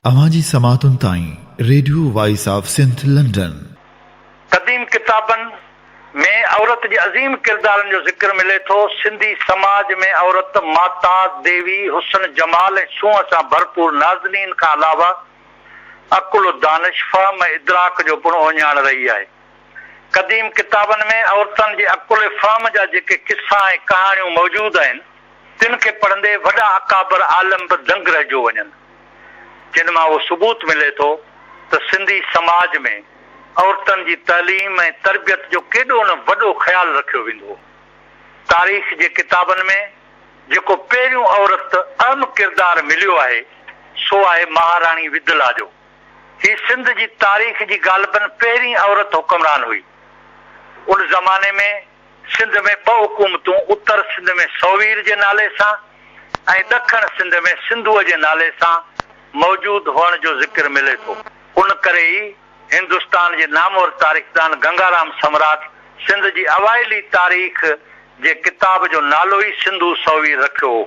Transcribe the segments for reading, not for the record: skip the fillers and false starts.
अवाजी समातुन ताई radio voice of Sindh London. कदीम किताबनि में औरत जे अज़ीम किरदारनि जो ज़िक्र मिले थो। सिंधी समाज में औरत माता, देवी, हुस्न, जमाल ऐं सूंह सां भरपूर नाज़नीन खां अलावा अकुल, दानिश, फ़हम ऐं इदराक जो पिणु ओञाण रही आहे। कदीम किताबनि में औरतनि जे अकुल फ़हम जा जेके किस्सा ऐं कहाणियूं मौजूद आहिनि, तिन खे पढ़ंदे वॾा अकाबर आलम बि दंग रहिजी वञनि, जिन मां उहो सबूत मिले थो त सिंधी समाज में औरतनि जी तालीम ऐं तरबियत जो केॾो न वॾो ख़्यालु रखियो वेंदो। तारीख़ जे किताबनि में जेको पहिरियों औरत अहम किरदारु मिलियो आहे सो आहे महाराणी विदला जो। ही सिंध जी तारीख़ जी ग़ालिबन पहिरीं औरत हुक्मरान हुई। उन ज़माने में सिंध में ॿ हुकूमतूं, उत्तर सिंध में सौवीर जे नाले सां ऐं ॾखण सिंध में सिंधूअ जे नाले सां मौजूद हुअण जो ज़िक्र मिले थो। उन करे ई हिंदुस्तान जे नामवर तारीख़दान गंगाराम सम्राट सिंध जी अवाइली तारीख़ जे किताब जो नालो ई सिंधू सौवीर रखियो हो।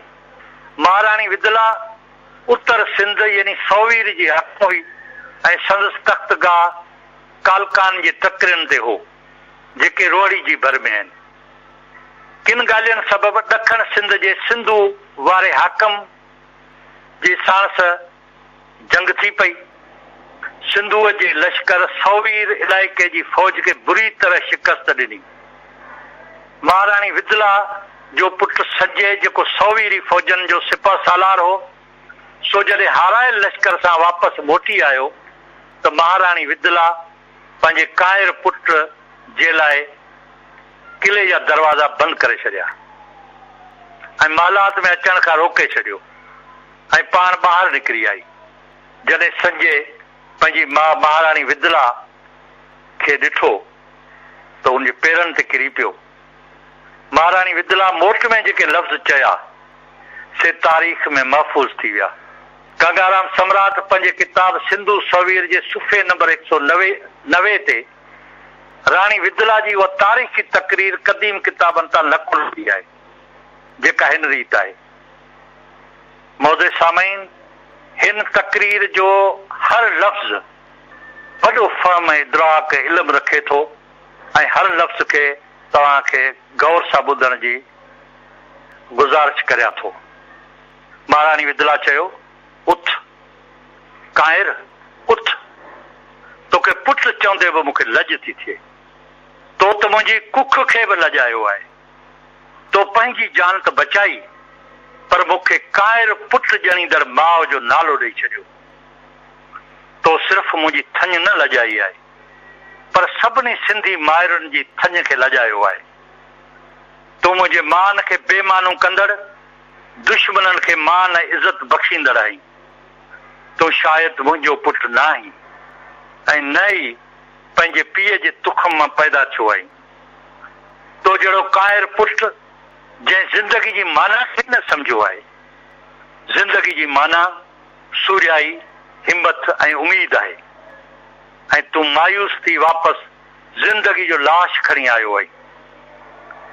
महाराणी विदला उत्तर सिंध यानी सौवीर जी हक़ हुई ऐं संदसि तख़्तगाह कालकान जे तकरियुनि ते हो जेके रोहड़ी जी भर में आहिनि। किन ॻाल्हियुनि सबबि ॾखण सिंध जे सिंधू वारे हाकम जे साणस जंग थी पई। सिंधूअ जे लश्कर सौवीर इलाइक़े जी फौज खे बुरी तरह शिकस्त ॾिनी। महाराणी विदला जो पुटु संजय जेको सौवीरी फौजनि जो सिपह सालार हो, सो जॾहिं हारायल लश्कर सां वापसि मोटी आयो त महाराणी विदला पंहिंजे कायर पुट जे लाइ किले जा दरवाज़ा बंदि करे छॾिया ऐं महलात में अचण खां रोके छॾियो ऐं पाण ॿाहिरि निकिरी आई। जॾहिं संजय पंहिंजी मां महाराणी विदला खे ॾिठो त उनजे पेरनि ते किरी पियो। महाराणी विदला मोट में जेके लफ़्ज़ चया से तारीख़ में महफ़ूज़ थी विया। गंगाराम सम्राट पंहिंजे किताब सिंधू सौवीर जे सुफ़े नंबर 190 ते राणी विदला जी उहा तारीख़ी तकरीर कदीम किताबनि तां नक़ुल थी आहे, जेका हिन रीत आहे। मौदे सामईन, हिन तकरीर जो हर लफ़्ज़ वॾो फ़हम ऐं इदराक इल्म रखे थो ऐं हर लफ़्ज़ खे तव्हांखे गौर सां ॿुधण जी गुज़ारिश करियां थो। महाराणी विदला चयो, उथ कायर, उथ, तोखे पुट चवंदे बि मूंखे लॼ थी थिए। तो त मुंहिंजी कुख खे बि लॼायो आहे। तो पंहिंजी जान त बचाई, पर मूंखे कायर पुट ॼणींदड़ माउ जो नालो ॾेई छॾियो। तो सिर्फ़ मुंहिंजी थञ न लॼाई आहे, पर सभिनी सिंधी माइरुनि जी थञ खे लॼायो आहे। तो मुंहिंजे मान खे बेमानू कंदड़, दुश्मननि खे मान ऐं इज़त बख़्शींदड़ आहीं। तो शायदि मुंहिंजो पुटु न आहीं ऐं न ई पंहिंजे पीउ जे तुख़म मां पैदा थियो आहीं। तो जहिड़ो कायर पुटु जंहिं ज़िंदगी जी माना खे न सम्झो आहे। ज़िंदगी जी माना सूर्याई, हिम्मत ऐं उमीद आहे ऐं तूं मायूस थी वापसि ज़िंदगी जो लाश खणी आयो आहीं।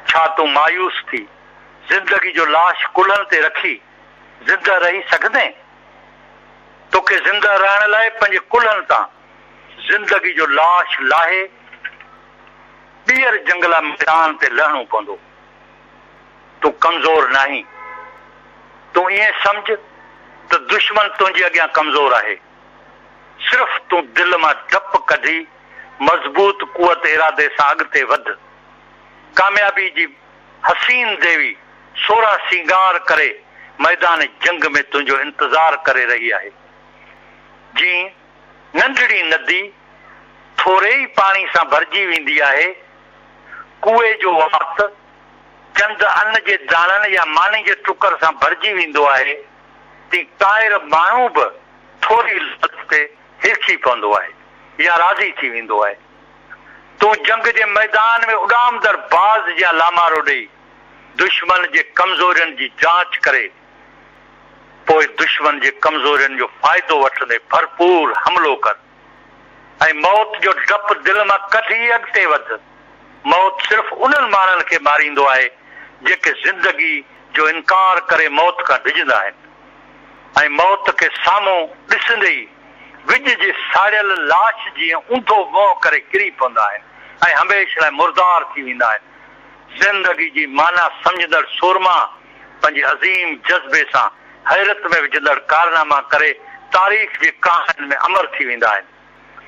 छा तूं मायूस थी ज़िंदगी जो लाश कुल्हनि ते रखी ज़िंदा रही सघंदे? तोखे ज़िंदा रहण लाइ पंहिंजे कुल्हनि तां ज़िंदगी जो लाश लाहे ॿीहर जंगला मैदान ते लहणो पवंदो। तूं कमज़ोर नाहीं। तूं ईअं सम्झ त दुश्मन तुंहिंजे अॻियां कमज़ोर आहे। सिर्फ़ तूं दिलि मां डपु कढी मज़बूत कुवत इरादे सां अॻिते वध। कामयाबी जी हसीन देवी सोरहं सिंगार करे मैदान जंग में तुंहिंजो इंतज़ार करे रही आहे। जीअं नंढड़ी नदी थोरे ई पाणी सां भरिजी वेंदी आहे, कुए जो वात चंद अन्न जे दाणनि या मानी जे टुकर सां भरिजी वेंदो आहे, ती कायर माण्हू बि थोरी लत ते हिरखी पवंदो आहे या राज़ी थी वेंदो आहे। तूं जंग जे मैदान में उॾामदड़ बाज़ जा लामारो ॾेई दुश्मन जे कमज़ोरियुनि जी जांच करे पोइ दुश्मन जे कमज़ोरियुनि जो फ़ाइदो वठंदे भरपूर हमिलो कर ऐं मौत जो डपु दिलि मां कढी अॻिते वध। मौत सिर्फ़ उन्हनि माण्हुनि खे मारींदो आहे जेके ज़िंदगी जो इनकार करे मौत खां डिॼंदा आहिनि। ऐं मौत खे साम्हूं ॾिसंदे ई विज जे साड़ियल लाश जीअं ऊंधो मोह करे किरी पवंदा आहिनि ऐं हमेशह लाइ मुर्दार थी वेंदा आहिनि। ज़िंदगी जी माना सम्झंदड़ सूरमा पंहिंजे अज़ीम जज़्बे सां हैरत में विझंदड़ कारनामा करे तारीख़ जी कहाणियुनि में अमर थी वेंदा आहिनि।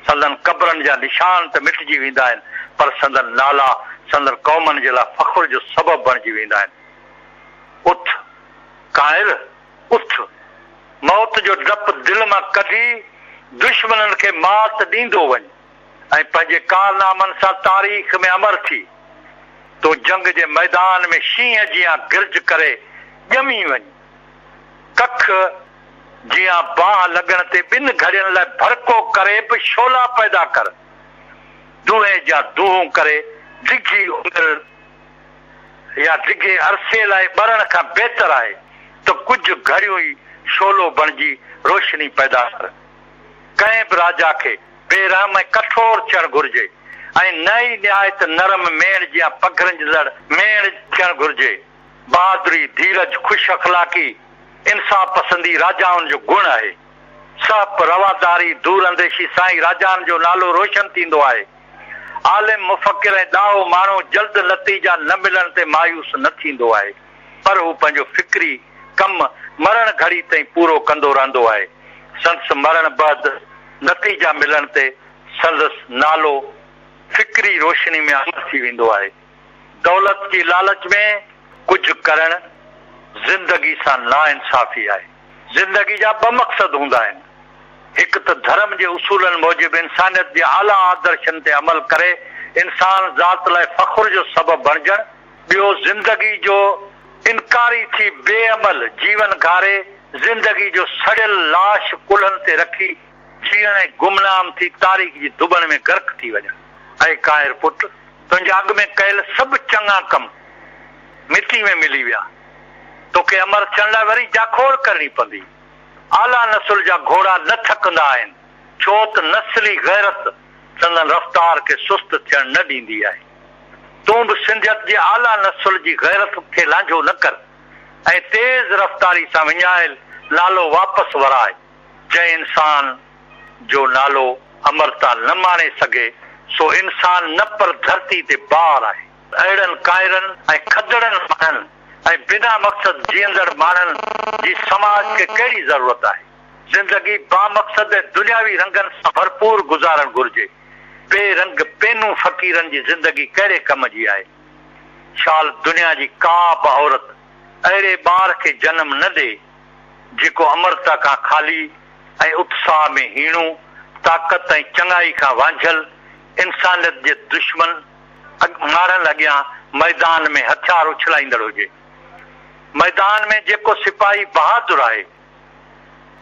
संदन क़ब्रनि जा निशान त मिटिजी वेंदा आहिनि, पर संदन नाला संदन क़ौमनि जे लाइ फ़ख्र जो सबबु बणिजी वेंदा आहिनि। उथ काइर, उथ, मौत जो डपु दिलि मां कढी दुश्मननि खे मात ॾींदो वञ ऐं पंहिंजे कारनामनि सां तारीख़ में अमर थी। तो जंग जे मैदान में शींहं जीअं गिरज करे ॼमी वञ। कख जीअं बाह लॻण ते ॿिनि घड़ियुनि लाइ भड़को करे बि शोला पैदा कर। दूहे जा दूह करे डिघी उमिरि या डिघे अरसे लाइ ॿरण खां बहितर आहे त कुझु घड़ियूं ई शोलो बणिजी रोशनी पैदा कर। कंहिं बि राजा खे बेरहम ऐं कठोर थियणु घुर्जे ऐं नई निहायत नरम मेण जीअं पघरंजंदड़ मेण थियणु घुर्जे। बहादुरी, धीरज, खुश अखलाकी, इंसाफ़ पसंदी राजाउनि जो गुण आहे। सप रवादारी, दूर अंदेशी साईं राजाउनि जो नालो रोशन थींदो आहे। आलिम, मुफ़क्किर ऐं ॾाहो माण्हू जल्द नतीजा न मिलण ते मायूस न थींदो आहे, पर हू पंहिंजो फिक्री कमु मरण घड़ी ताईं पूरो कंदो रहंदो आहे। संदसि मरण बैदि नतीजा मिलण ते संदसि नालो फिक्री रोशनी में अमर थी वेंदो आहे। दौलत जी लालच में कुझु करण ज़िंदगी सां नाइंसाफ़ी आहे। ज़िंदगी जा ॿ मक़सद हूंदा आहिनि। हिकु त धर्म जे उसूलनि मूजिबि इंसानियत जे आला आदर्शनि ते अमल करे इंसान ज़ात लाइ फ़ख्र जो सबबु बणिजणु। ॿियो, ज़िंदगी जो इनकारी थी बेअमल जीवन घारे ज़िंदगी जो सड़ियल लाश कुल्हनि ते रखी जीअण ऐं गुमनाम थी तारीख़ जी दुबण में गर्क थी वञणु। ऐं काइर पुट, तुंहिंजे अॻु में कयल सभु चङा कम मिटी में मिली विया। तोखे अमर थियण लाइ वरी जाखोड़ करणी पवंदी। आला नस्ल जा घोड़ा न थकंदा आहिनि, छो त नस्ली गैरत संदन रफ़्तार खे सुस्त थियण न ॾींदी आहे। तूं बि सिंधियत जे आला नस्ल जी गैरत खे लांझो न कर ऐं तेज़ रफ़्तारी सां विञायल नालो वापसि वराए। जंहिं इंसान जो नालो अमरता न माणे सघे सो इंसान न पर धरती ते बार आहे। अहिड़नि काइरनि ऐं खदड़नि माण्हुनि ऐं बिना मक़सद जीअंदड़ माण्हुनि जी समाज खे कहिड़ी ज़रूरत आहे। ज़िंदगी बामक़सद दुनियावी रंगनि सां भरपूर गुज़ारणु घुर्जे। बेरंग पेनू फ़क़ीरनि जी ज़िंदगी कहिड़े कम जी आहे। शाल दुनिया जी का बि औरत अहिड़े ॿार खे जनम न ॾे जेको अमरता खां ख़ाली ऐं उत्साह में हीणो, ताक़त ऐं चङाई खां वांझल इंसानियत जे दुश्मन मारनि अॻियां मैदान में हथियार उछलाईंदड़ हुजे। मैदान में जेको सिपाही बहादुर आहे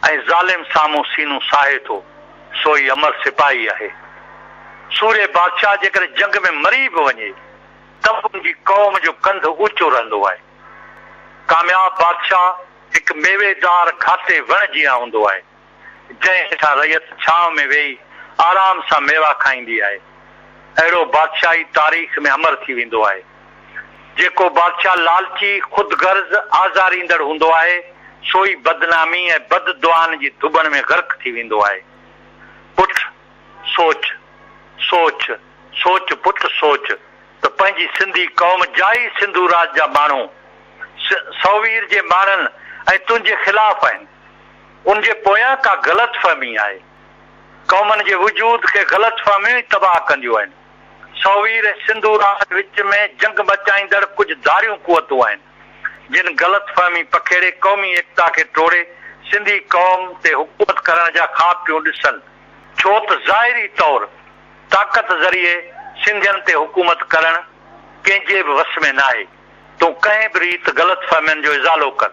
ऐं ज़ालिम साम्हूं सीनू साहे थो सो ई अमर सिपाही आहे। सूर्य बादशाह जेकर जंग में मरी बि वञे त उनजी क़ौम जो कंध ऊचो रहंदो आहे। कामयाब बादशाह हिकु मेवेदार घाटे वण जीअं हूंदो आहे, जंहिं हेठां रयत छांव में वेही आराम सां मेवा खाईंदी आहे। अहिड़ो बादशाही तारीख़ में अमर थी वेंदो आहे। जेको बादशाह लालची, ख़ुदगर्ज़, आज़ारींदड़ हूंदो आहे सो ई बदनामी ऐं बददुआनि जी दुबण में गर्क थी वेंदो आहे। पुट सोच, सोच, सोच पुट सोच त पंहिंजी सिंधी क़ौम जा ई सिंधू राज जा माण्हू सौवीर जे माण्हुनि ऐं तुंहिंजे ख़िलाफ़ आहिनि। उनजे पोयां का ग़लति फ़हमी आहे। क़ौमनि जे वजूद खे ग़लति फ़हमियूं ई तबाह कंदियूं आहिनि। सौवीर ऐं सिंधू राज विच में जंग मचाईंदड़ कुझु धारियूं कुवतूं आहिनि जिन ग़लति फ़हमी पखेड़े क़ौमी एकता खे टोड़े सिंधी क़ौम ते हुकूमत करण जा ख़्वाब पियूं ॾिसनि। छो त ज़ाहिरी तौर ताक़त ज़रिए सिंधियुनि ते हुकूमत करण कंहिंजे बि वस में न आहे। तूं कंहिं बि रीत ग़लति फ़हमियुनि जो इज़ालो कर।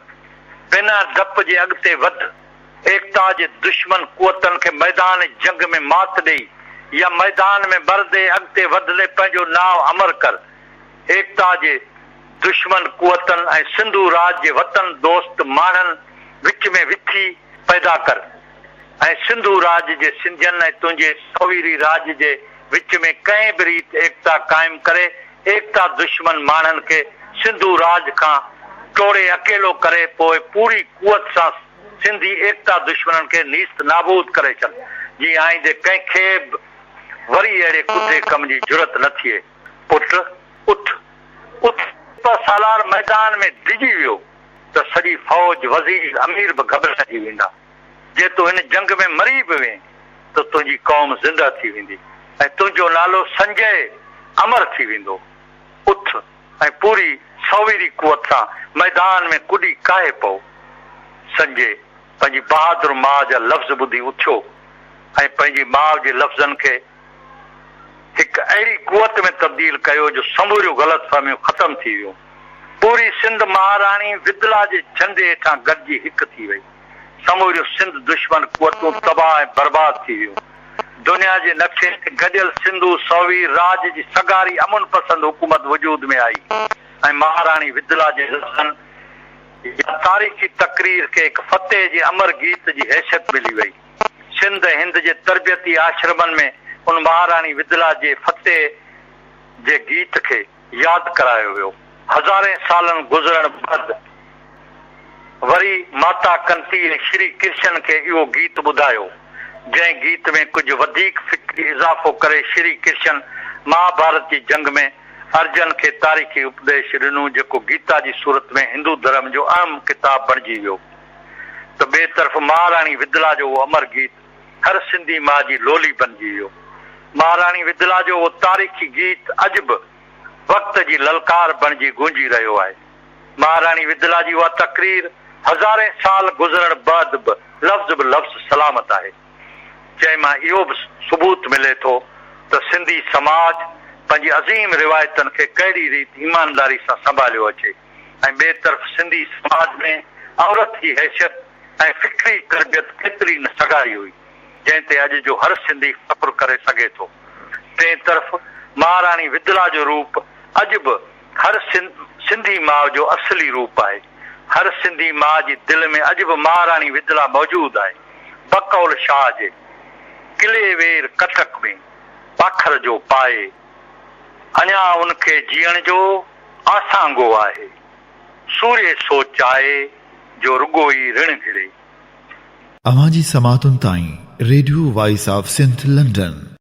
बिना डप जे अॻिते वध। एकता जे दुश्मन कुवतनि खे मैदान जंग में मात ॾेई या मैदान में मरदे अॻिते वधले पंहिंजो नाव अमर कर। एकता जे दुश्मन कुवतनि ऐं सिंधू राज जे वतन दोस्त माण्हुनि विच में विथी पैदा कर ऐं सिंधू राज जे सिंधियुनि ऐं तुंहिंजे सौवीरी राज जे विच में कंहिं बि रीत एकता क़ाइमु करे एकता दुश्मन माण्हुनि खे सिंधू राज खां टोड़े अकेलो करे पोइ पूरी कुवत सां सिंधी एकता दुश्मननि खे नीस्त नाबूद करे छॾ जीअं आईंदे कंहिंखे वरी अहिड़े कुते कम जी ज़रूरत न थिए। पुट उठ उठ। सालार मैदान में डिॼी वियो त सॼी फौज वज़ीर अमीर बि घबराइजी वेंदा। जे तूं हिन जंग में मरी बि वएं त तुंहिंजी क़ौम ज़िंदा थी वेंदी ऐं तुंहिंजो नालो संजय अमर थी वेंदो। उठ ऐं पूरी सौवीरी कुवत सां मैदान में कुॾी काहे पओ। संजय पंहिंजी बहादुर माउ जा लफ़्ज़ ॿुधी उथियो ऐं पंहिंजी माउ जे लफ़्ज़नि खे हिकु अहिड़ी कुवत में तब्दील कयो जो समूरियूं ग़लतफ़हमियूं ख़तम थी वियूं। पूरी सिंध महाराणी विदला जे झंडे हेठां गॾिजी हिकु थी वई। समूरियूं सिंध दुश्मन कुवतूं तबाह ऐं बर्बाद थी वियूं। दुनिया जे नक्शे ते गॾियल सिंधु सौवी राज जी सगारी अमुन पसंद हुकूमत वजूद में आई ऐं महाराणी विदला जे लफ़्ज़नि तारीख़ी तक़रीर खे हिकु फतेह जे अमर गीत जी हैसियत मिली वई। सिंध हिंद जे तरबियती आश्रमनि में उन महाराणी विदला जे फतेह जे गीत खे यादि करायो वियो। हज़ारे सालनि गुज़रण बैदि वरी माता कंती ऐं श्री कृष्ण खे इहो गीत ॿुधायो जंहिं गीत में कुझु वधीक फिक्री इज़ाफ़ो करे श्री कृष्ण महाभारत जी जंग में अर्जन खे तारीख़ी उपदेश ॾिनो जेको गीता जी सूरत में हिंदू धर्म जो अहम किताब बणिजी वियो। त ॿिए तरफ़ महाराणी विदला जो उहो अमर गीत हर सिंधी माउ जी लोली बणिजी वियो। महाराणी विदला जो उहो तारीख़ी गीत अॼु बि वक़्त जी ललकार बणिजी गूंजी रहियो आहे। महाराणी विदला जी उहा तक़रीर हज़ारे साल गुज़रण बैदि बि लफ़्ज़ सलामत आहे। जंहिं मां इहो बि सबूत मिले थो त सिंधी समाज पंहिंजी अज़ीम रिवायतनि खे कहिड़ी रीति ईमानदारी सां संभालियो अचे ऐं ॿिए तरफ़ सिंधी समाज में औरत जी हैसियत ऐं फिक्री तरबियत केतिरी न सगाई हुई जंहिं ते अॼु जो हर सिंधी फ़ख्रु करे सघे थो। टे तरफ़ महाराणी विदला जो रूप अॼु बि हर सिंधी माउ जो असली रूप आहे। हर सिंधी माउ जी दिलि में अॼु बि महाराणी विदला मौजूदु आहे। बकौल शाह जे किले वेर कटक में पाखर जो पाए अञा उनखे जीअण जो आसांगो आहे। सूर्य सो चाहे जो रुगो ई ऋण घिरे। अवां जी समातुनि ताईं radio voice of Sindh London.